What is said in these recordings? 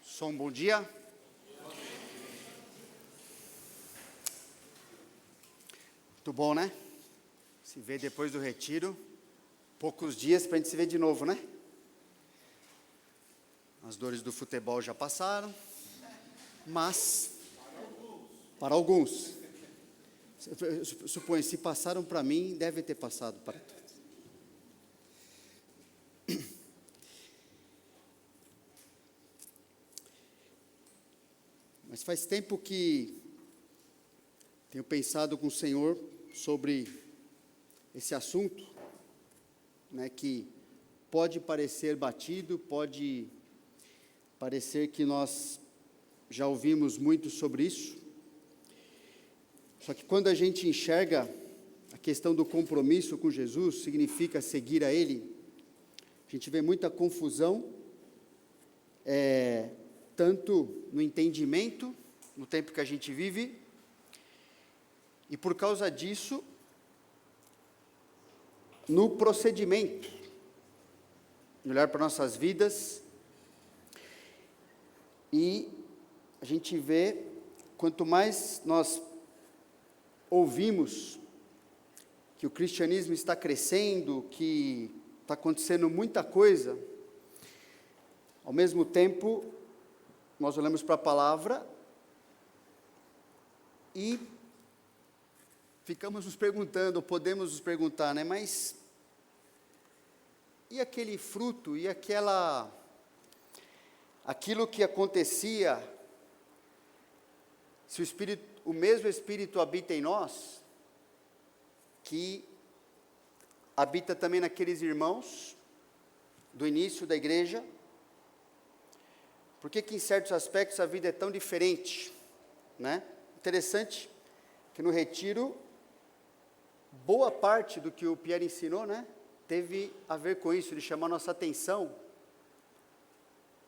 Som, bom dia. Muito bom, né? Se vê depois do retiro. Poucos dias para a gente se ver de novo, né? As dores do futebol já passaram. Mas, para alguns, eu suponho, se passaram para mim, deve ter passado para todos. Mas faz tempo que tenho pensado com o Senhor sobre esse assunto, né, que pode parecer batido, pode parecer que nós já ouvimos muito sobre isso. Só que quando a gente enxerga a questão do compromisso com Jesus, significa seguir a Ele, a gente vê muita confusão, tanto no entendimento, no tempo que a gente vive, e por causa disso, no procedimento, olhar para nossas vidas, e a gente vê, quanto mais nós ouvimos que o cristianismo está crescendo, que está acontecendo muita coisa, ao mesmo tempo, nós olhamos para a palavra e ficamos nos perguntando, ou podemos nos perguntar, né, mas e aquele fruto, e aquilo que acontecia, se o mesmo Espírito habita em nós, que habita também naqueles irmãos do início da igreja, por que em certos aspectos a vida é tão diferente, né? Interessante que no retiro, boa parte do que o Pierre ensinou, né, teve a ver com isso, ele chamou a nossa atenção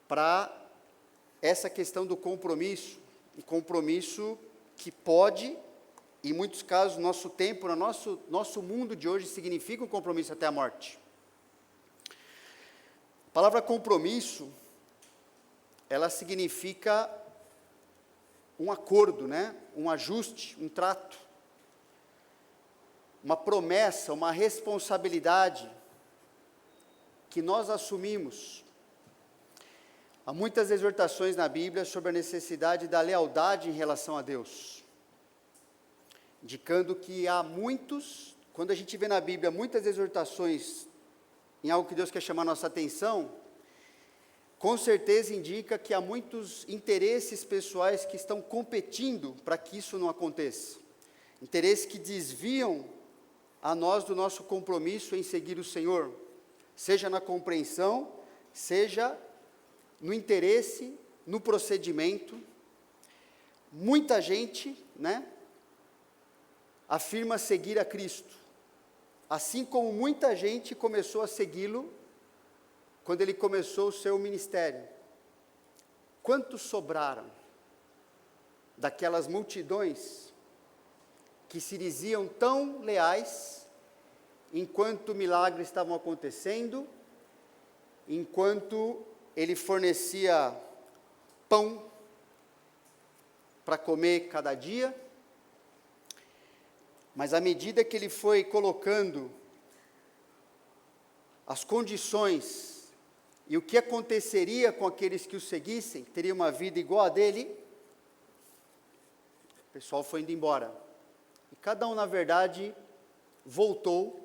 para essa questão do compromisso, um compromisso que pode, em muitos casos, no nosso tempo, no nosso mundo de hoje, significa um compromisso até a morte. A palavra compromisso, ela significa um acordo, né? Um ajuste, um trato, uma promessa, uma responsabilidade que nós assumimos. Há muitas exortações na Bíblia sobre a necessidade da lealdade em relação a Deus, indicando que há muitos, quando a gente vê na Bíblia muitas exortações em algo que Deus quer chamar a nossa atenção, com certeza indica que há muitos interesses pessoais que estão competindo para que isso não aconteça. Interesses que desviam a nós do nosso compromisso em seguir o Senhor, seja na compreensão, seja no interesse, no procedimento. Muita gente, né, afirma seguir a Cristo, assim como muita gente começou a segui-lo quando ele começou o seu ministério. Quantos sobraram daquelas multidões que se diziam tão leais enquanto milagres estavam acontecendo, enquanto ele fornecia pão para comer cada dia, mas à medida que ele foi colocando as condições e o que aconteceria com aqueles que o seguissem, que teriam uma vida igual a dele, o pessoal foi indo embora. E cada um, na verdade, voltou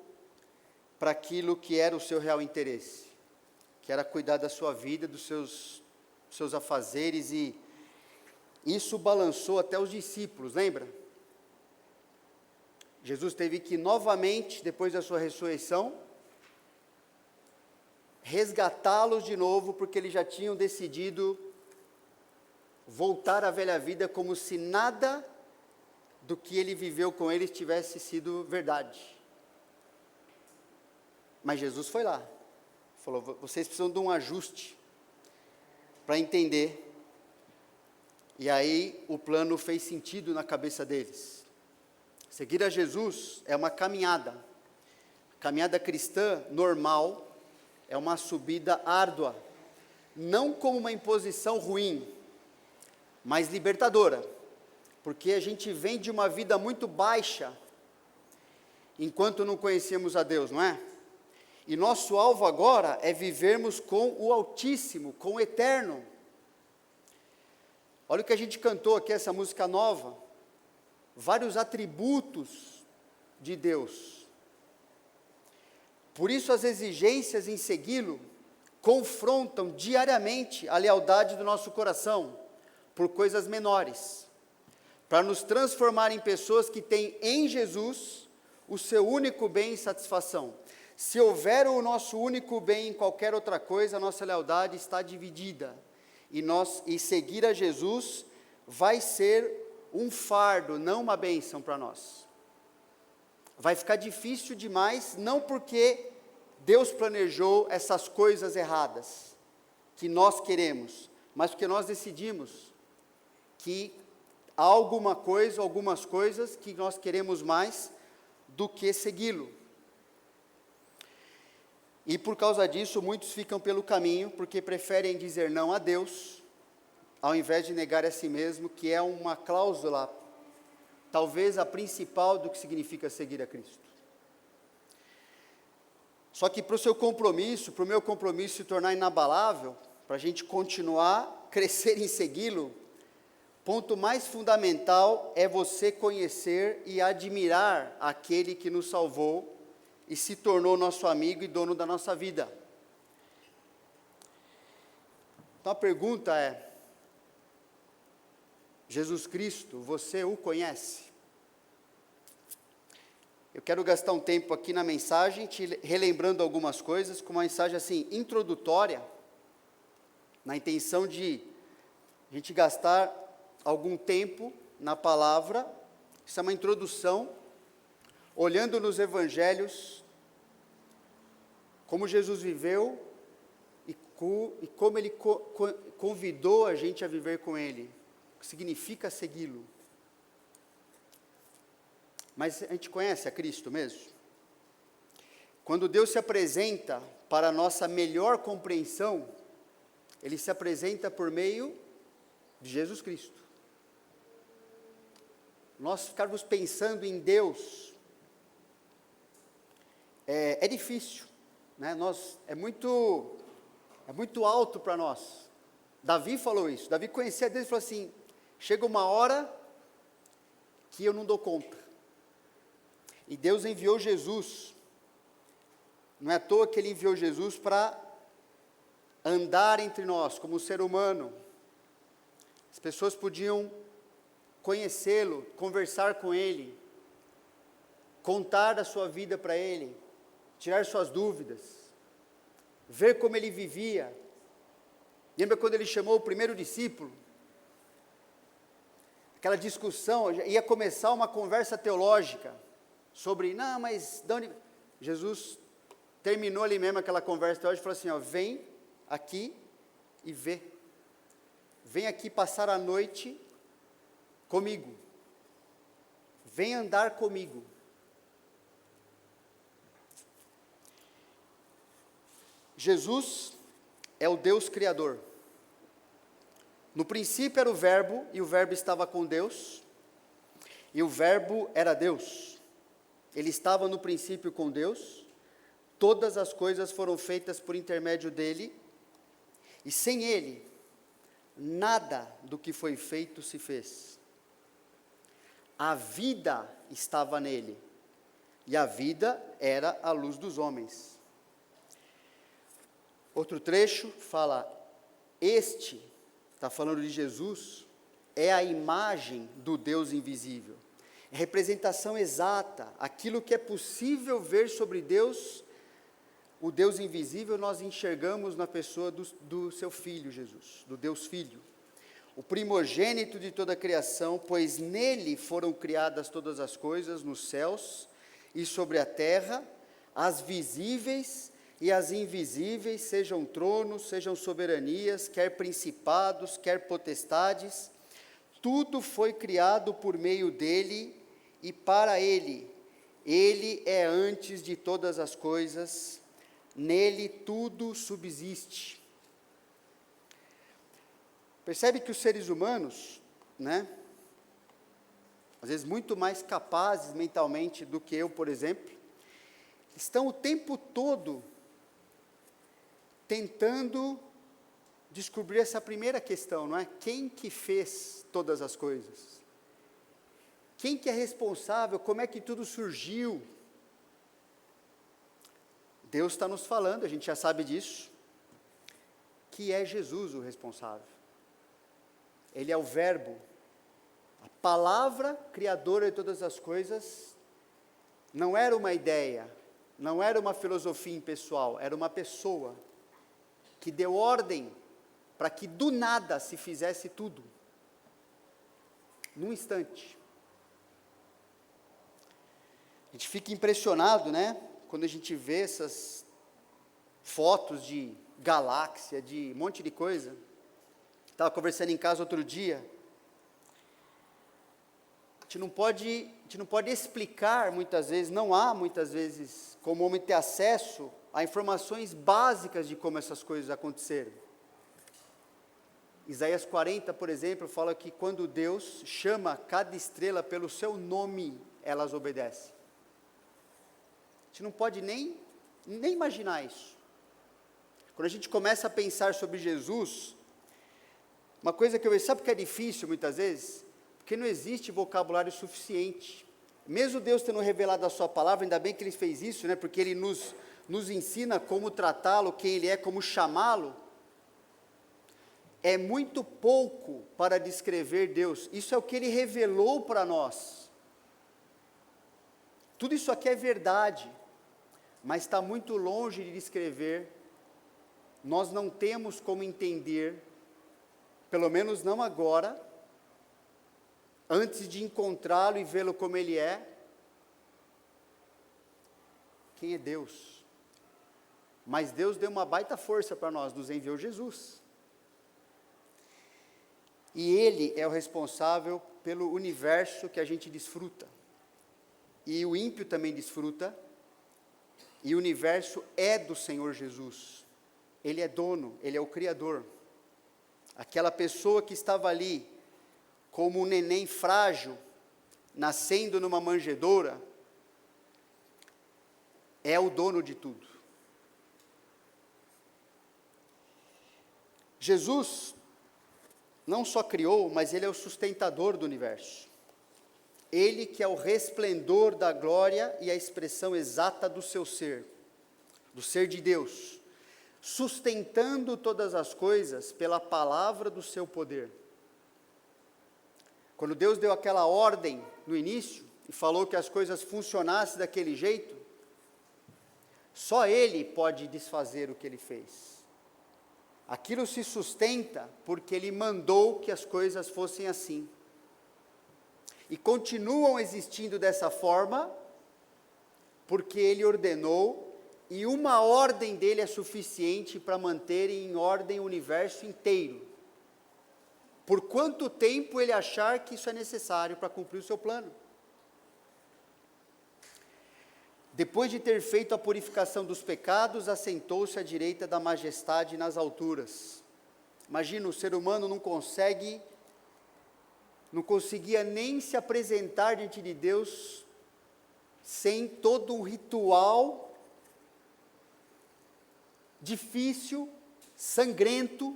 para aquilo que era o seu real interesse, que era cuidar da sua vida, dos seus afazeres, e isso balançou até os discípulos, lembra? Jesus teve que novamente, depois da sua ressurreição, resgatá-los de novo, porque eles já tinham decidido voltar à velha vida, como se nada do que ele viveu com eles tivesse sido verdade. Mas Jesus foi lá, falou: vocês precisam de um ajuste para entender. E aí o plano fez sentido na cabeça deles. Seguir a Jesus é uma caminhada. Caminhada cristã normal é uma subida árdua, não como uma imposição ruim, mas libertadora, porque a gente vem de uma vida muito baixa, enquanto não conhecemos a Deus, não é? E nosso alvo agora é vivermos com o Altíssimo, com o Eterno. Olha o que a gente cantou aqui, essa música nova, vários atributos de Deus. Por isso as exigências em segui-lo confrontam diariamente a lealdade do nosso coração por coisas menores, para nos transformar em pessoas que têm em Jesus o seu único bem e satisfação. Se houver o nosso único bem em qualquer outra coisa, a nossa lealdade está dividida, e seguir a Jesus vai ser um fardo, não uma bênção para nós. Vai ficar difícil demais, não porque Deus planejou essas coisas erradas que nós queremos, mas porque nós decidimos que há algumas coisas que nós queremos mais do que segui-lo. E por causa disso, muitos ficam pelo caminho, porque preferem dizer não a Deus, ao invés de negar a si mesmo, que é uma cláusula, talvez a principal do que significa seguir a Cristo. Só que para o seu compromisso, para o meu compromisso se tornar inabalável, para a gente continuar, crescer em segui-lo, ponto mais fundamental é você conhecer e admirar aquele que nos salvou e se tornou nosso amigo e dono da nossa vida. Então a pergunta é: Jesus Cristo, você o conhece? Eu quero gastar um tempo aqui na mensagem, te relembrando algumas coisas, com uma mensagem assim, introdutória, na intenção de a gente gastar algum tempo na palavra. Isso é uma introdução, olhando nos evangelhos, como Jesus viveu e como ele convidou a gente a viver com ele, o que significa segui-lo. Mas a gente conhece a Cristo mesmo? Quando Deus se apresenta para a nossa melhor compreensão, Ele se apresenta por meio de Jesus Cristo. Nós ficarmos pensando em Deus, é difícil, né? É muito alto para nós. Davi falou isso, Davi conhecia Deus e falou assim: chega uma hora que eu não dou conta. E Deus enviou Jesus, não é à toa que Ele enviou Jesus para andar entre nós, como ser humano. As pessoas podiam conhecê-lo, conversar com Ele, contar da sua vida para Ele, tirar suas dúvidas, ver como Ele vivia. Lembra quando Ele chamou o primeiro discípulo? Aquela discussão, ia começar uma conversa teológica, sobre, não, mas de onde... Jesus terminou ali mesmo aquela conversa teológica e falou assim, ó, vem aqui e vê. Vem aqui passar a noite comigo. Vem andar comigo. Jesus é o Deus Criador. No princípio era o Verbo, e o Verbo estava com Deus, e o Verbo era Deus. Ele estava no princípio com Deus, todas as coisas foram feitas por intermédio dele, e sem ele, nada do que foi feito se fez. A vida estava nele, e a vida era a luz dos homens. Outro trecho fala, está falando de Jesus, é a imagem do Deus invisível. É representação exata, aquilo que é possível ver sobre Deus, o Deus invisível nós enxergamos na pessoa do seu Filho Jesus, do Deus Filho. O primogênito de toda a criação, pois nele foram criadas todas as coisas, nos céus e sobre a terra, as visíveis e as invisíveis, sejam tronos, sejam soberanias, quer principados, quer potestades, tudo foi criado por meio dele e para ele. Ele é antes de todas as coisas, nele tudo subsiste. Percebe que os seres humanos, né, às vezes muito mais capazes mentalmente do que eu, por exemplo, estão o tempo todo tentando descobrir essa primeira questão, não é? Quem que fez todas as coisas? Quem que é responsável? Como é que tudo surgiu? Deus está nos falando, a gente já sabe disso, que é Jesus o responsável. Ele é o verbo, a palavra criadora de todas as coisas. Não era uma ideia, não era uma filosofia impessoal, era uma pessoa que deu ordem para que do nada se fizesse tudo, num instante. A gente fica impressionado, né, quando a gente vê essas fotos de galáxia, de um monte de coisa. Estava conversando em casa outro dia. A gente não pode explicar muitas vezes, não há muitas vezes como homem ter acesso a informações básicas de como essas coisas aconteceram. Isaías 40, por exemplo, fala que quando Deus chama cada estrela pelo seu nome, elas obedecem. A gente não pode nem imaginar isso. Quando a gente começa a pensar sobre Jesus, uma coisa que eu vejo, sabe que é difícil muitas vezes? Porque não existe vocabulário suficiente. Mesmo Deus tendo revelado a sua palavra, ainda bem que Ele fez isso, né? Porque Ele nos ensina como tratá-lo, quem Ele é, como chamá-lo. É muito pouco para descrever Deus. Isso é o que Ele revelou para nós. Tudo isso aqui é verdade, mas está muito longe de descrever. Nós não temos como entender, pelo menos não agora, antes de encontrá-lo e vê-lo como Ele é, quem é Deus. Mas Deus deu uma baita força para nós, nos enviou Jesus. E Ele é o responsável pelo universo que a gente desfruta. E o ímpio também desfruta, e o universo é do Senhor Jesus. Ele é dono, Ele é o Criador. Aquela pessoa que estava ali, como um neném frágil, nascendo numa manjedoura, é o dono de tudo. Jesus não só criou, mas Ele é o sustentador do universo. Ele que é o resplendor da glória e a expressão exata do seu ser, do ser de Deus, sustentando todas as coisas pela palavra do seu poder. Quando Deus deu aquela ordem no início, e falou que as coisas funcionassem daquele jeito, só Ele pode desfazer o que Ele fez. Aquilo se sustenta porque Ele mandou que as coisas fossem assim. E continuam existindo dessa forma, porque Ele ordenou, e uma ordem dele é suficiente para manter em ordem o universo inteiro. Por quanto tempo Ele achar que isso é necessário para cumprir o seu plano. Depois de ter feito a purificação dos pecados, assentou-se à direita da majestade nas alturas. Imagina, o ser humano não conseguia nem se apresentar diante de Deus sem todo um ritual difícil, sangrento,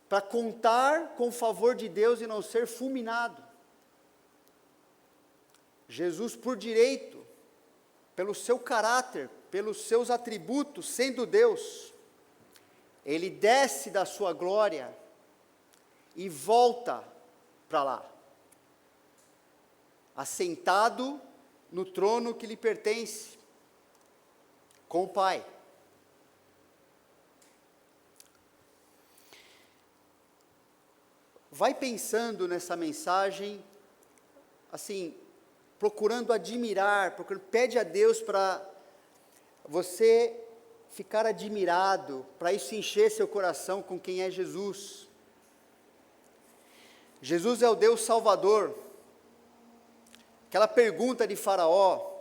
para contar com o favor de Deus e não ser fulminado. Jesus, por direito, pelo seu caráter, pelos seus atributos, sendo Deus, Ele desce da sua glória e volta para lá, assentado no trono que lhe pertence, com o Pai. Vai pensando nessa mensagem, assim, procurando admirar, pede a Deus para você ficar admirado, para isso encher seu coração com quem é Jesus. Jesus é o Deus Salvador. Aquela pergunta de Faraó,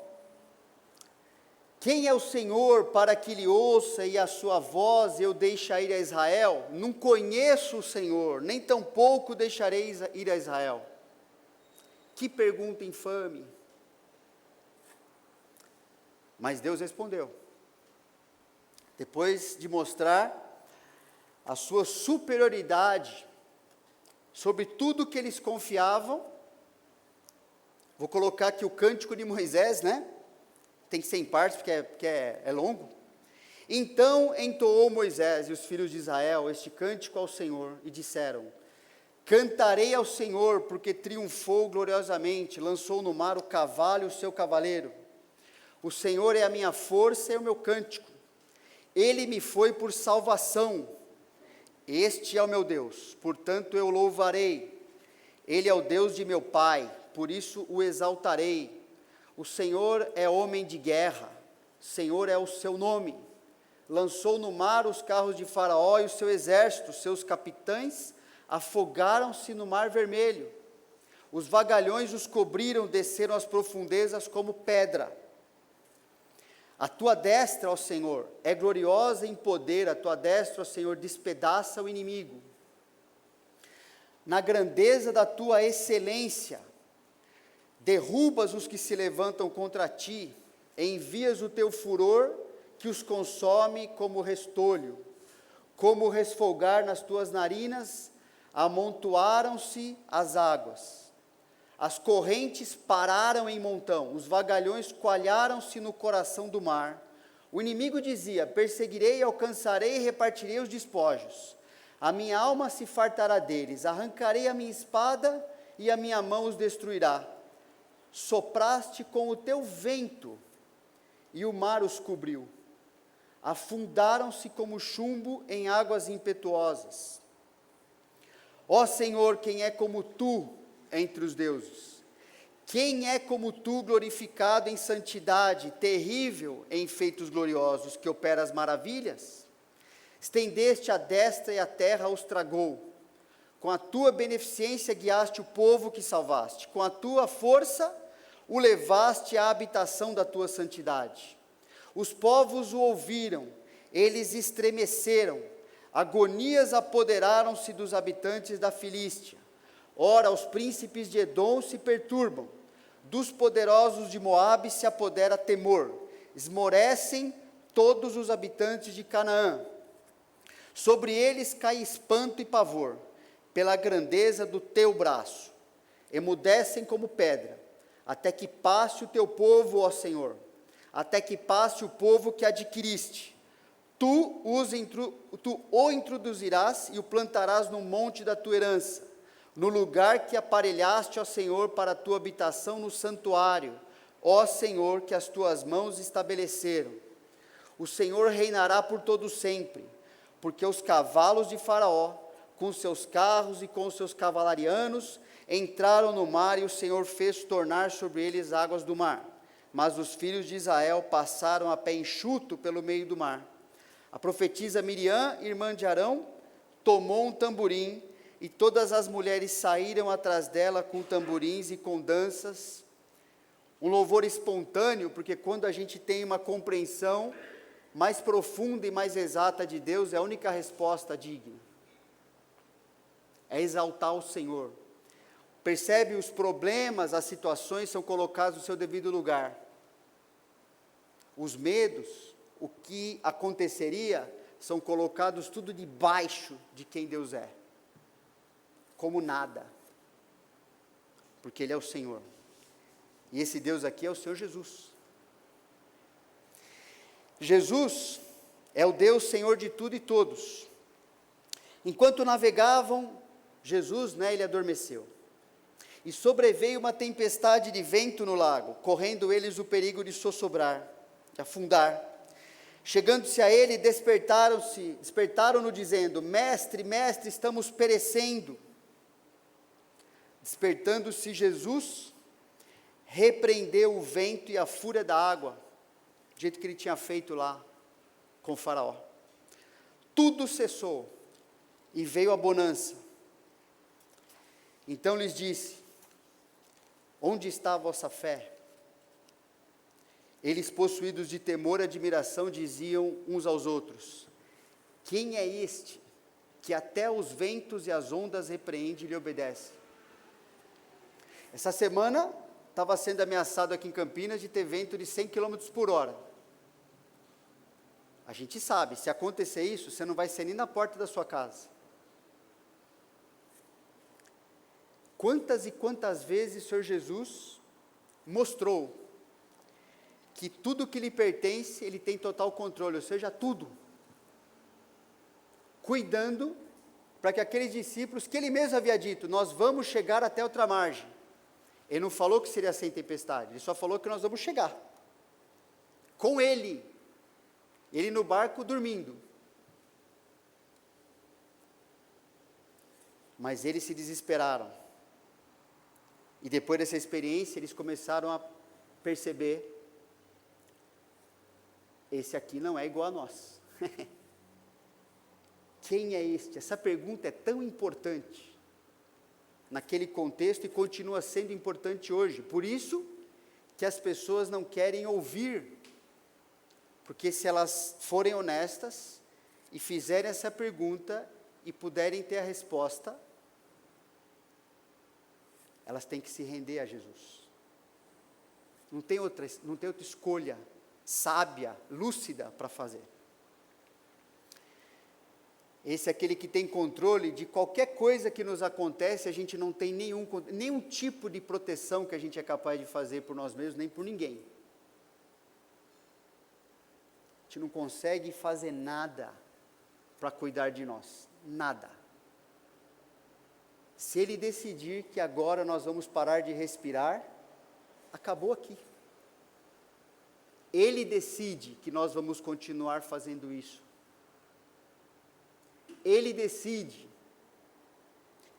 Quem é o Senhor para que lhe ouça e a sua voz eu deixe ir a Israel? Não conheço o Senhor, nem tampouco deixarei ir a Israel. Que pergunta infame. Mas Deus respondeu. Depois de mostrar a sua superioridade sobre tudo que eles confiavam, vou colocar aqui o cântico de Moisés, né? Tem que ser em partes, porque é longo. Então entoou Moisés e os filhos de Israel este cântico ao Senhor, e disseram: cantarei ao Senhor, porque triunfou gloriosamente, lançou no mar o cavalo e o seu cavaleiro. O Senhor é a minha força e o meu cântico. Ele me foi por salvação. Este é o meu Deus, portanto eu louvarei. Ele é o Deus de meu pai, por isso o exaltarei. O Senhor é homem de guerra, Senhor é o seu nome. Lançou no mar os carros de Faraó e o seu exército, seus capitães afogaram-se no mar vermelho. Os vagalhões os cobriram, desceram às profundezas como pedra. A tua destra, ó Senhor, é gloriosa em poder, a tua destra, ó Senhor, despedaça o inimigo. Na grandeza da tua excelência, derrubas os que se levantam contra ti, envias o teu furor que os consome como restolho, como resfolgar nas tuas narinas, amontoaram-se as águas. As correntes pararam em montão, os vagalhões coalharam-se no coração do mar. O inimigo dizia: perseguirei, alcançarei e repartirei os despojos. A minha alma se fartará deles, arrancarei a minha espada e a minha mão os destruirá. Sopraste com o teu vento e o mar os cobriu. Afundaram-se como chumbo em águas impetuosas. Ó Senhor, quem é como tu entre os deuses? Quem é como tu, glorificado em santidade, terrível em feitos gloriosos, que opera as maravilhas? Estendeste a destra e a terra os tragou. Com a tua beneficência guiaste o povo que salvaste. Com a tua força o levaste à habitação da tua santidade. Os povos o ouviram, eles estremeceram. Agonias apoderaram-se dos habitantes da Filístia. Ora, os príncipes de Edom se perturbam. Dos poderosos de Moabe se apodera temor. Esmorecem todos os habitantes de Canaã. Sobre eles cai espanto e pavor, pela grandeza do teu braço. Emudecem como pedra, até que passe o teu povo, ó Senhor, até que passe o povo que adquiriste. Tu o introduzirás e o plantarás no monte da tua herança, no lugar que aparelhaste, ó Senhor, para a tua habitação no santuário, ó Senhor, que as tuas mãos estabeleceram. O Senhor reinará por todo sempre, porque os cavalos de Faraó, com seus carros e com seus cavalarianos, entraram no mar e o Senhor fez tornar sobre eles águas do mar. Mas os filhos de Israel passaram a pé enxuto pelo meio do mar. A profetisa Miriam, irmã de Arão, tomou um tamborim e todas as mulheres saíram atrás dela com tamborins e com danças. Um louvor espontâneo, porque quando a gente tem uma compreensão mais profunda e mais exata de Deus, é a única resposta digna. É exaltar o Senhor. Percebe, os problemas, as situações são colocados no seu devido lugar. Os medos, o que aconteceria, são colocados tudo debaixo de quem Deus é. Como nada. Porque Ele é o Senhor. E esse Deus aqui é o Senhor Jesus. Jesus é o Deus Senhor de tudo e todos. Enquanto navegavam, Jesus, ele adormeceu. E sobreveio uma tempestade de vento no lago, correndo eles o perigo de sossobrar, de afundar. Chegando-se a ele, despertaram-no dizendo: Mestre, mestre, estamos perecendo. Despertando-se Jesus, repreendeu o vento e a fúria da água, do jeito que ele tinha feito lá com o Faraó. Tudo cessou e veio a bonança. Então lhes disse: onde está a vossa fé? Eles, possuídos de temor e admiração, diziam uns aos outros: quem é este que até os ventos e as ondas repreende e lhe obedece? Essa semana estava sendo ameaçado aqui em Campinas de ter vento de 100 km por hora. A gente sabe, se acontecer isso, você não vai ser nem na porta da sua casa. Quantas e quantas vezes o Senhor Jesus mostrou que tudo que lhe pertence, Ele tem total controle, ou seja, tudo. Cuidando para que aqueles discípulos, que Ele mesmo havia dito, nós vamos chegar até outra margem. Ele não falou que seria sem tempestade, Ele só falou que nós vamos chegar. Com Ele no barco dormindo. Mas eles se desesperaram. E depois dessa experiência, eles começaram a perceber: esse aqui não é igual a nós. Quem é este? Essa pergunta é tão importante naquele contexto e continua sendo importante hoje. Por isso que as pessoas não querem ouvir, porque se elas forem honestas e fizerem essa pergunta e puderem ter a resposta, elas têm que se render a Jesus. Não tem outra escolha sábia, lúcida para fazer. Esse é aquele que tem controle de qualquer coisa que nos acontece. A gente não tem nenhum tipo de proteção que a gente é capaz de fazer por nós mesmos, nem por ninguém. A gente não consegue fazer nada para cuidar de nós, nada. Se Ele decidir que agora nós vamos parar de respirar, acabou aqui. Ele decide que nós vamos continuar fazendo isso. Ele decide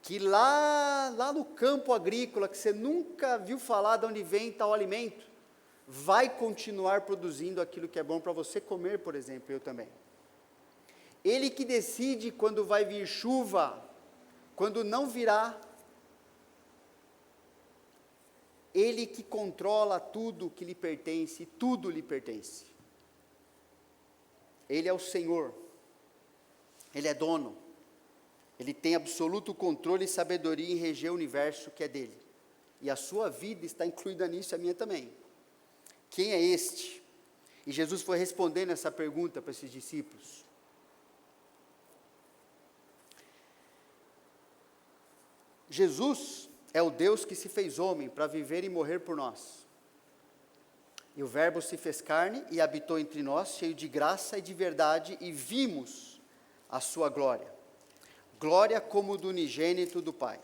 que lá no campo agrícola, que você nunca viu falar de onde vem tal alimento, vai continuar produzindo aquilo que é bom para você comer, por exemplo, eu também. Ele que decide quando vai vir chuva, quando não virá. Ele que controla tudo que lhe pertence, tudo lhe pertence. Ele é o Senhor. Ele é dono. Ele tem absoluto controle e sabedoria em reger o universo que é dele. E a sua vida está incluída nisso, a minha também. Quem é este? E Jesus foi respondendo essa pergunta para esses discípulos. Jesus é o Deus que se fez homem para viver e morrer por nós. E o Verbo se fez carne e habitou entre nós, cheio de graça e de verdade, e vimos a sua glória. Glória como do unigênito do Pai.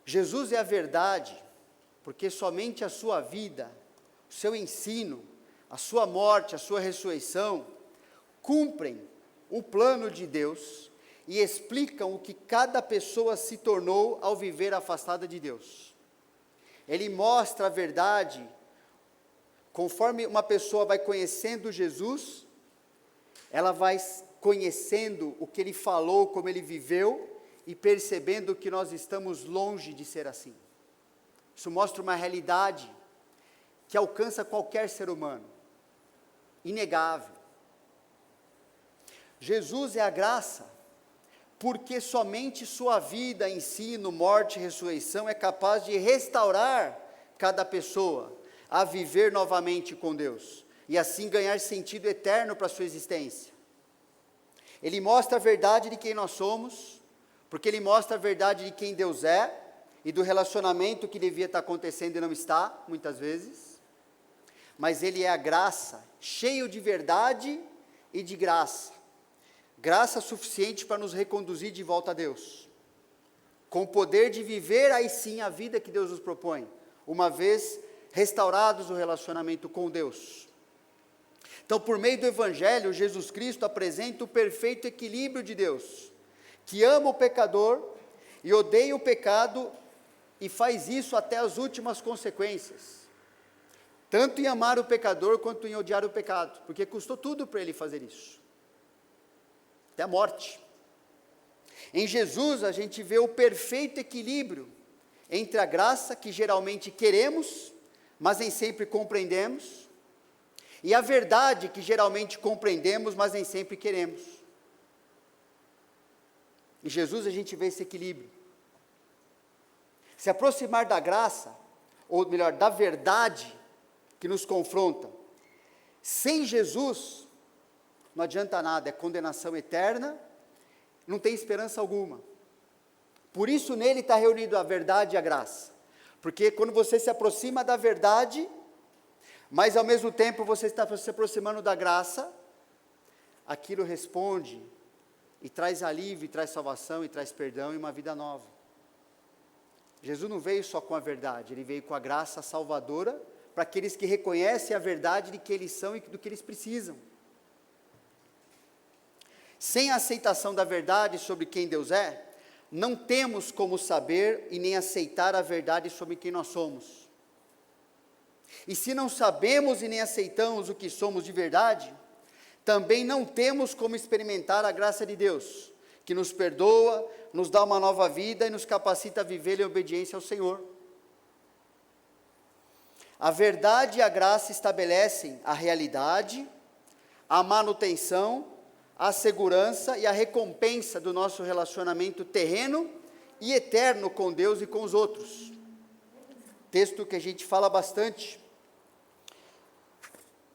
Jesus é a verdade, porque somente a sua vida, o seu ensino, a sua morte, a sua ressurreição, cumprem o plano de Deus e explicam o que cada pessoa se tornou ao viver afastada de Deus. Ele mostra a verdade, conforme uma pessoa vai conhecendo Jesus, ela vai conhecendo o que Ele falou, como Ele viveu, e percebendo que nós estamos longe de ser assim. Isso mostra uma realidade que alcança qualquer ser humano, inegável. Jesus é a graça, porque somente sua vida, ensino, morte e ressurreição é capaz de restaurar cada pessoa a viver novamente com Deus, e assim ganhar sentido eterno para a sua existência. Ele mostra a verdade de quem nós somos, porque Ele mostra a verdade de quem Deus é, e do relacionamento que devia estar acontecendo e não está, muitas vezes. Mas Ele é a graça, cheio de verdade e de graça. Graça suficiente para nos reconduzir de volta a Deus, com o poder de viver aí sim a vida que Deus nos propõe, uma vez restaurados o relacionamento com Deus. Então, por meio do Evangelho, Jesus Cristo apresenta o perfeito equilíbrio de Deus, que ama o pecador e odeia o pecado, e faz isso até as últimas consequências, tanto em amar o pecador quanto em odiar o pecado, porque custou tudo para Ele fazer isso. Até a morte. Em Jesus a gente vê o perfeito equilíbrio entre a graça que geralmente queremos, mas nem sempre compreendemos, e a verdade que geralmente compreendemos, mas nem sempre queremos. Em Jesus a gente vê esse equilíbrio. Se aproximar da graça, ou melhor, da verdade que nos confronta, sem Jesus, não adianta nada, é condenação eterna, não tem esperança alguma. Por isso nele está reunido a verdade e a graça. Porque quando você se aproxima da verdade, mas ao mesmo tempo você está se aproximando da graça, aquilo responde e traz alívio, e traz salvação, e traz perdão e uma vida nova. Jesus não veio só com a verdade, ele veio com a graça salvadora para aqueles que reconhecem a verdade de que eles são e do que eles precisam. Sem a aceitação da verdade sobre quem Deus é, não temos como saber e nem aceitar a verdade sobre quem nós somos. E se não sabemos e nem aceitamos o que somos de verdade, também não temos como experimentar a graça de Deus, que nos perdoa, nos dá uma nova vida e nos capacita a viver em obediência ao Senhor. A verdade e a graça estabelecem a realidade, a manutenção, a segurança e a recompensa do nosso relacionamento terreno e eterno com Deus e com os outros. Texto que a gente fala bastante.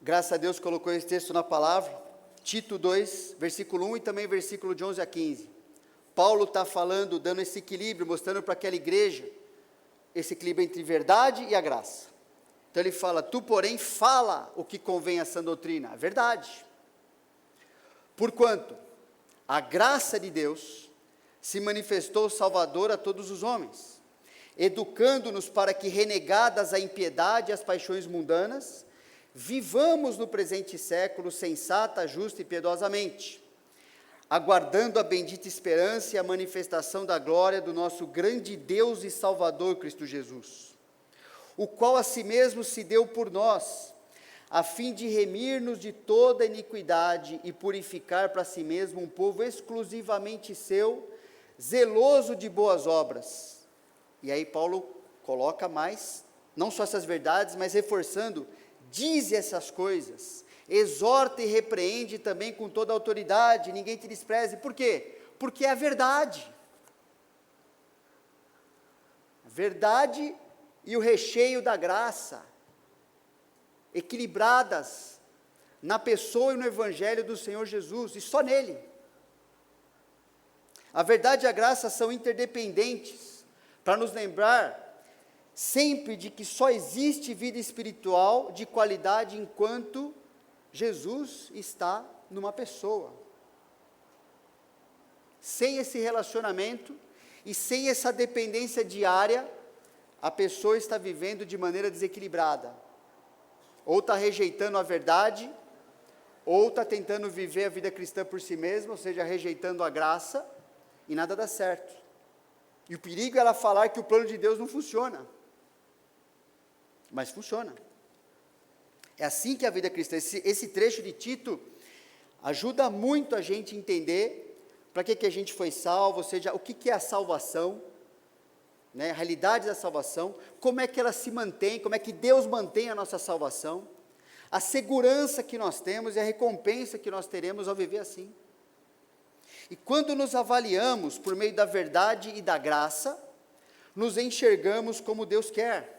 Graças a Deus colocou esse texto na palavra. Tito 2, versículo 1 e também versículo de 11 a 15. Paulo está falando, dando esse equilíbrio, mostrando para aquela igreja, esse equilíbrio entre verdade e a graça. Então ele fala, tu porém fala o que convém a sã doutrina, a verdade. Porquanto a graça de Deus se manifestou salvadora a todos os homens, educando-nos para que, renegadas a impiedade e as paixões mundanas, vivamos no presente século sensata, justa e piedosamente, aguardando a bendita esperança e a manifestação da glória do nosso grande Deus e Salvador Cristo Jesus, o qual a si mesmo se deu por nós, a fim de remir-nos de toda iniquidade e purificar para si mesmo um povo exclusivamente seu, zeloso de boas obras. E aí Paulo coloca mais, não só essas verdades, mas reforçando, diz essas coisas, exorta e repreende também com toda a autoridade, ninguém te despreze. Por quê? Porque é a verdade. A verdade e o recheio da graça, equilibradas na pessoa e no evangelho do Senhor Jesus, e só nele. A verdade e a graça são interdependentes, para nos lembrar sempre de que só existe vida espiritual de qualidade enquanto Jesus está numa pessoa. Sem esse relacionamento e sem essa dependência diária, a pessoa está vivendo de maneira desequilibrada. Ou está rejeitando a verdade, ou está tentando viver a vida cristã por si mesma, ou seja, rejeitando a graça, e nada dá certo. E o perigo é ela falar que o plano de Deus não funciona. Mas funciona. É assim que a vida cristã, esse trecho de Tito, ajuda muito a gente a entender para que a gente foi salvo, ou seja, o que é a salvação, né, a realidade da salvação, como é que ela se mantém, como é que Deus mantém a nossa salvação, a segurança que nós temos e a recompensa que nós teremos ao viver assim. E quando nos avaliamos por meio da verdade e da graça, nos enxergamos como Deus quer,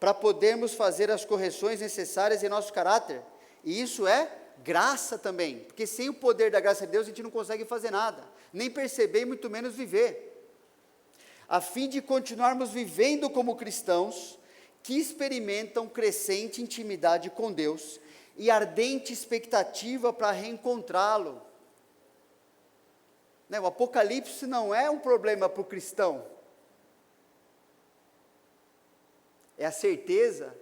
para podermos fazer as correções necessárias em nosso caráter, e isso é graça também, porque sem o poder da graça de Deus a gente não consegue fazer nada, nem perceber e muito menos viver, a fim de continuarmos vivendo como cristãos que experimentam crescente intimidade com Deus e ardente expectativa para reencontrá-lo. Né, o Apocalipse não é um problema para o cristão, é a certeza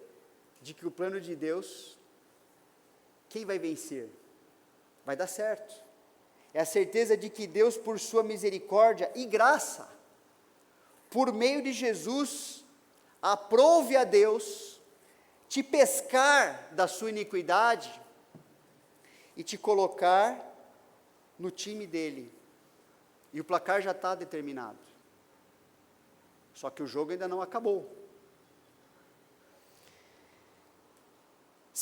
de que o plano de Deus, quem vai vencer? Vai dar certo. É a certeza de que Deus, por sua misericórdia e graça, por meio de Jesus, aprove a Deus te pescar da sua iniquidade e te colocar no time dele. E o placar já está determinado. Só que o jogo ainda não acabou.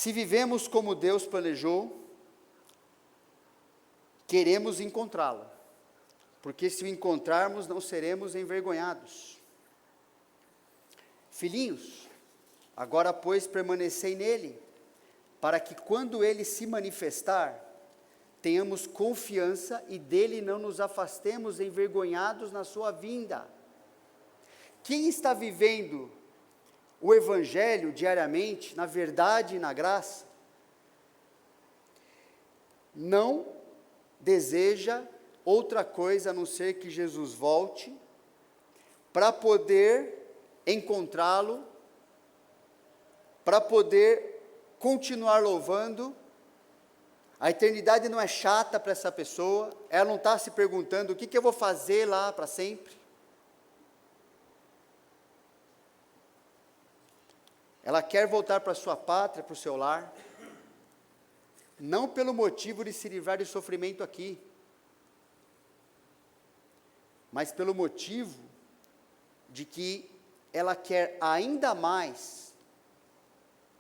Se vivemos como Deus planejou, queremos encontrá-lo, porque se o encontrarmos, não seremos envergonhados. Filhinhos, agora, pois, permanecei nele, para que quando ele se manifestar, tenhamos confiança e dele não nos afastemos envergonhados na sua vinda. Quem está vivendo o Evangelho diariamente, na verdade e na graça, não deseja outra coisa a não ser que Jesus volte, para poder encontrá-lo, para poder continuar louvando. A eternidade não é chata para essa pessoa, ela não está se perguntando o que eu vou fazer lá para sempre. Ela quer voltar para a sua pátria, para o seu lar, não pelo motivo de se livrar de sofrimento aqui, mas pelo motivo de que ela quer ainda mais,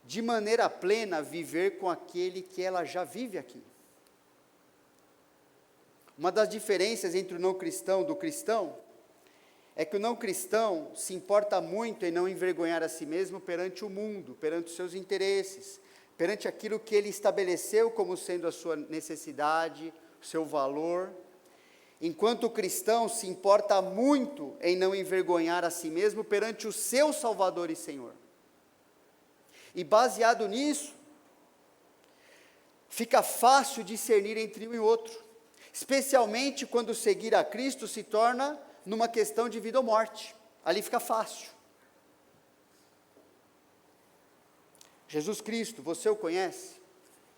de maneira plena, viver com aquele que ela já vive aqui. Uma das diferenças entre o não cristão do cristão, é que o não cristão se importa muito em não envergonhar a si mesmo perante o mundo, perante os seus interesses, perante aquilo que ele estabeleceu como sendo a sua necessidade, o seu valor, enquanto o cristão se importa muito em não envergonhar a si mesmo perante o seu Salvador e Senhor. E baseado nisso, fica fácil discernir entre um e outro, especialmente quando seguir a Cristo se torna numa questão de vida ou morte, ali fica fácil. Jesus Cristo, você o conhece?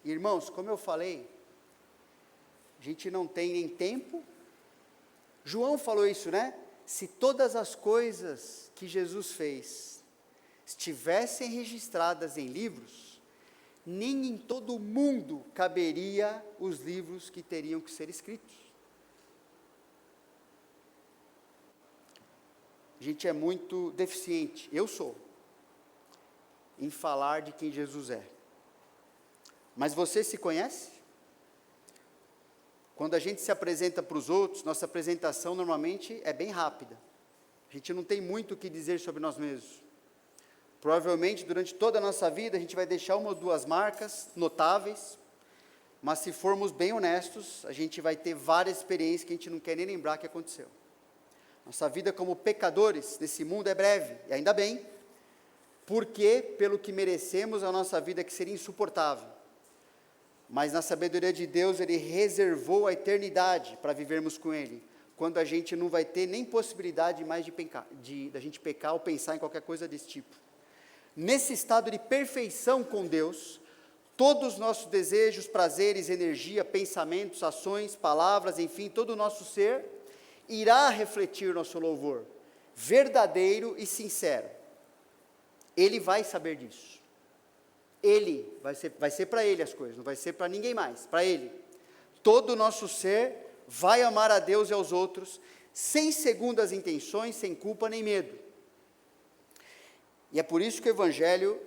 Irmãos, como eu falei, a gente não tem nem tempo. João falou isso, né? Se todas as coisas que Jesus fez estivessem registradas em livros, nem em todo o mundo caberia os livros que teriam que ser escritos. A gente é muito deficiente, eu sou, em falar de quem Jesus é. Mas você se conhece? Quando a gente se apresenta para os outros, nossa apresentação normalmente é bem rápida. A gente não tem muito o que dizer sobre nós mesmos. Provavelmente, durante toda a nossa vida, a gente vai deixar uma ou duas marcas notáveis, mas se formos bem honestos, a gente vai ter várias experiências que a gente não quer nem lembrar que aconteceu. Nossa vida como pecadores nesse mundo é breve, e ainda bem, porque pelo que merecemos a nossa vida que seria insuportável. Mas na sabedoria de Deus, Ele reservou a eternidade para vivermos com Ele, quando a gente não vai ter nem possibilidade mais da gente pecar ou pensar em qualquer coisa desse tipo. Nesse estado de perfeição com Deus, todos os nossos desejos, prazeres, energia, pensamentos, ações, palavras, enfim, todo o nosso ser, irá refletir nosso louvor, verdadeiro e sincero. Ele vai saber disso. Ele, vai ser para Ele as coisas, não vai ser para ninguém mais, para Ele. Todo o nosso ser vai amar a Deus e aos outros, sem segundas intenções, sem culpa nem medo. E é por isso que o Evangelho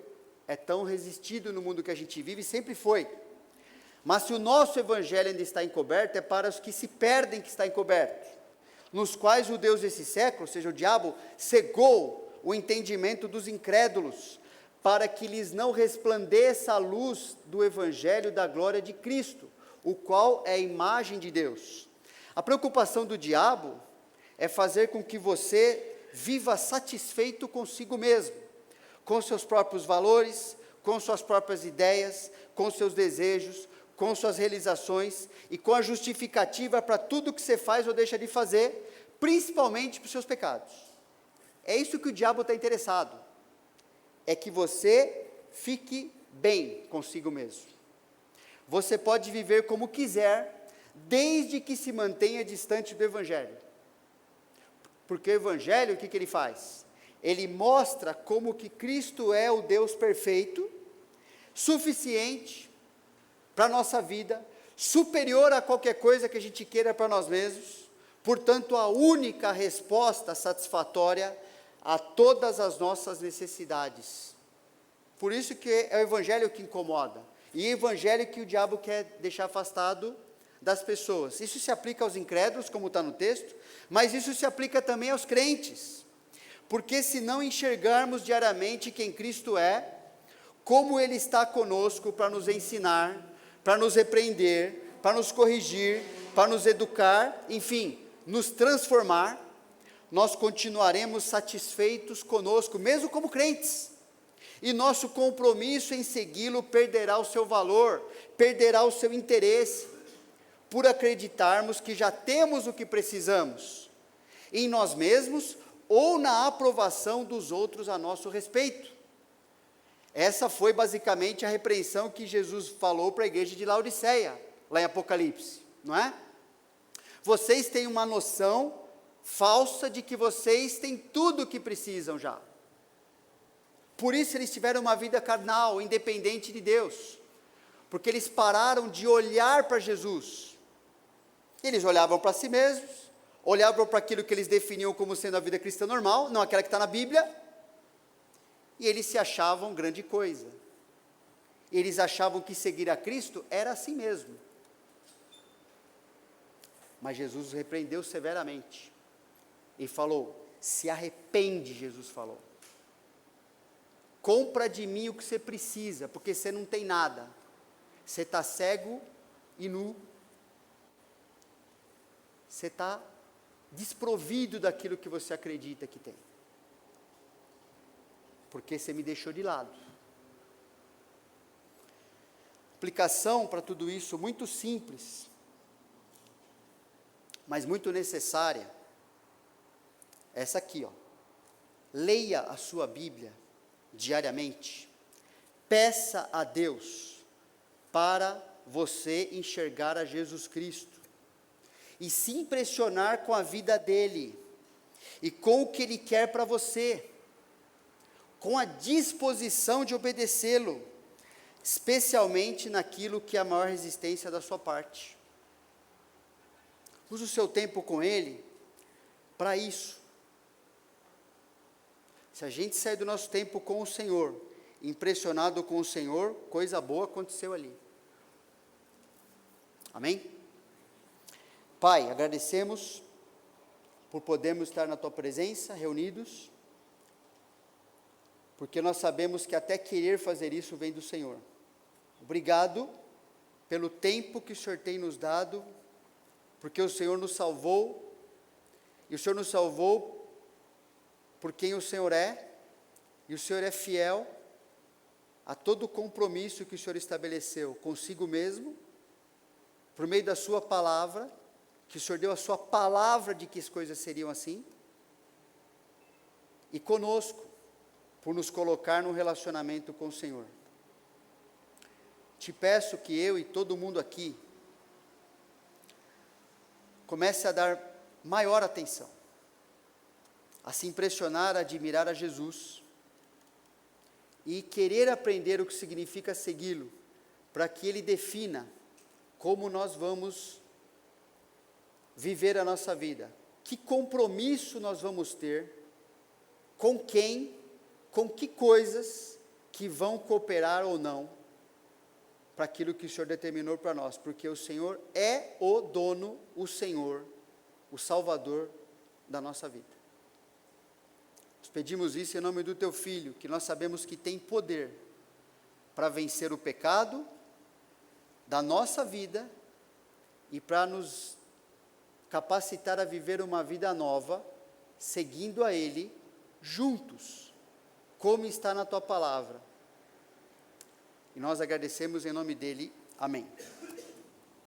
é tão resistido no mundo que a gente vive, e sempre foi. Mas se o nosso Evangelho ainda está encoberto, é para os que se perdem que está encoberto, nos quais o Deus desse século, ou seja, o diabo, cegou o entendimento dos incrédulos, para que lhes não resplandeça a luz do Evangelho da glória de Cristo, o qual é a imagem de Deus. A preocupação do diabo é fazer com que você viva satisfeito consigo mesmo, com seus próprios valores, com suas próprias ideias, com seus desejos, com suas realizações e com a justificativa para tudo que você faz ou deixa de fazer, principalmente para os seus pecados. É isso que o diabo está interessado, é que você fique bem consigo mesmo. Você pode viver como quiser, desde que se mantenha distante do Evangelho. Porque o Evangelho, o que ele faz? Ele mostra como que Cristo é o Deus perfeito, suficiente para a nossa vida, superior a qualquer coisa que a gente queira para nós mesmos, portanto, a única resposta satisfatória a todas as nossas necessidades. Por isso que é o evangelho que incomoda. E é o evangelho que o diabo quer deixar afastado das pessoas. Isso se aplica aos incrédulos, como está no texto, mas isso se aplica também aos crentes. Porque se não enxergarmos diariamente quem Cristo é, como Ele está conosco para nos ensinar, para nos repreender, para nos corrigir, para nos educar, enfim, nos transformar, nós continuaremos satisfeitos conosco, mesmo como crentes. E nosso compromisso em segui-lo perderá o seu valor, perderá o seu interesse, por acreditarmos que já temos o que precisamos, em nós mesmos ou na aprovação dos outros a nosso respeito. Essa foi basicamente a repreensão que Jesus falou para a igreja de Laodiceia, lá em Apocalipse, não é? Vocês têm uma noção falsa de que vocês têm tudo o que precisam já. Por isso eles tiveram uma vida carnal, independente de Deus, porque eles pararam de olhar para Jesus. Eles olhavam para si mesmos, olhavam para aquilo que eles definiam como sendo a vida cristã normal, não aquela que está na Bíblia, e eles se achavam grande coisa. Eles achavam que seguir a Cristo era assim mesmo. Mas Jesus os repreendeu severamente e falou: se arrepende, Jesus falou. Compra de mim o que você precisa, porque você não tem nada. Você está cego e nu. Você está desprovido daquilo que você acredita que tem. Porque você me deixou de lado. Aplicação para tudo isso muito simples, mas muito necessária. Essa aqui, ó. Leia a sua Bíblia diariamente. Peça a Deus para você enxergar a Jesus Cristo e se impressionar com a vida dele e com o que ele quer para você, com a disposição de obedecê-lo, especialmente naquilo que é a maior resistência da sua parte. Use o seu tempo com ele para isso. Se a gente sair do nosso tempo com o Senhor, impressionado com o Senhor, coisa boa aconteceu ali. Amém? Pai, agradecemos por podermos estar na Tua presença, reunidos, porque nós sabemos que até querer fazer isso vem do Senhor. Obrigado pelo tempo que o Senhor tem nos dado, porque o Senhor nos salvou, e o Senhor nos salvou por quem o Senhor é, e o Senhor é fiel a todo o compromisso que o Senhor estabeleceu consigo mesmo, por meio da sua palavra, que o Senhor deu a sua palavra de que as coisas seriam assim, e conosco, por nos colocar num relacionamento com o Senhor. Te peço que eu e todo mundo aqui comece a dar maior atenção, a se impressionar, a admirar a Jesus, e querer aprender o que significa segui-lo, para que Ele defina como nós vamos viver a nossa vida, que compromisso nós vamos ter, com quem, com que coisas que vão cooperar ou não, para aquilo que o Senhor determinou para nós, porque o Senhor é o dono, o Senhor, o Salvador da nossa vida. Nós pedimos isso em nome do Teu Filho, que nós sabemos que tem poder para vencer o pecado da nossa vida e para nos capacitar a viver uma vida nova, seguindo a Ele, juntos, como está na Tua palavra. E nós agradecemos em nome dEle. Amém.